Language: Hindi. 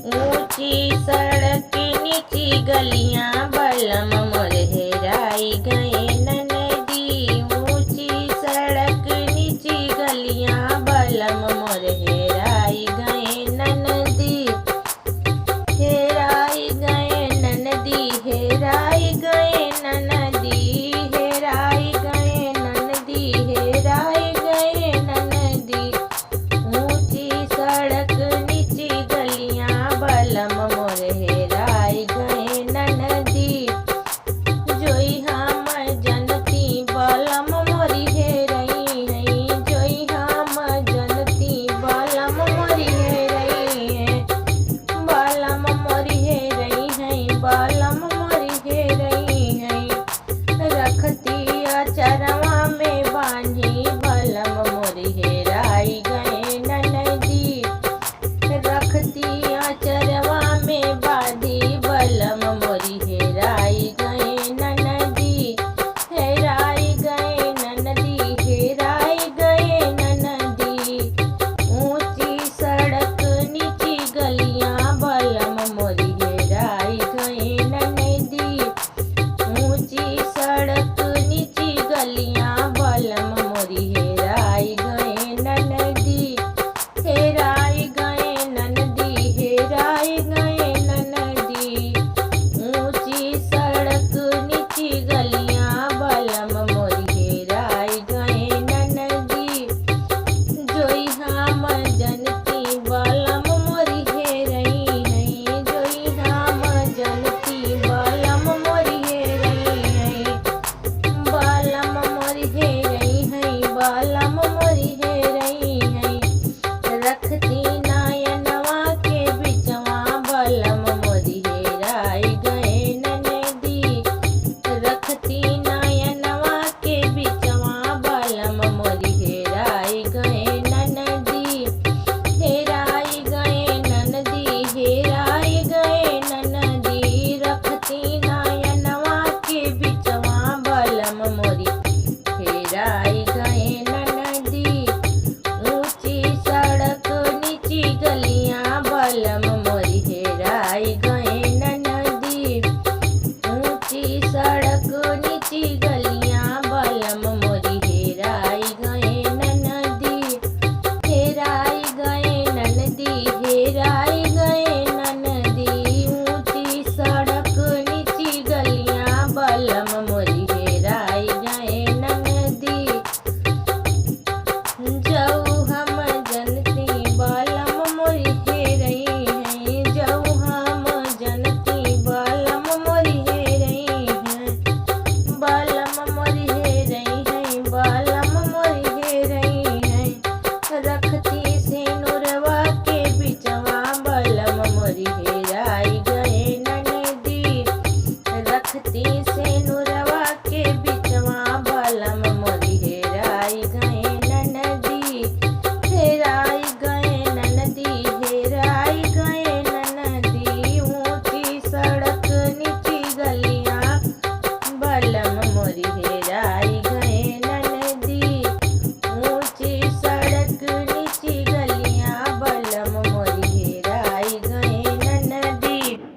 ऊंची सड़क नीची गलियां बलम मोर हेराई गए ननदी। ऊंची सड़क नीची गलियां बलम मोर हेराई गए ननदी। हेराई गए ननदी, हेराई गए ननदी, हेराई गए ननदी, हेराई गए ननदी। ऊंची सड़क नीची गलियां बलम मोर हेराई गए ननदी। जोई हम जनती बलम मोरी हेरई है, जोई हम जनती बलम मोरी हेरई है, बलम मोरी हेरई है, बलम मोरी हेरई है। रखती अचरवा में बांधी बलम मोरी हेराई गए ननदी। रखती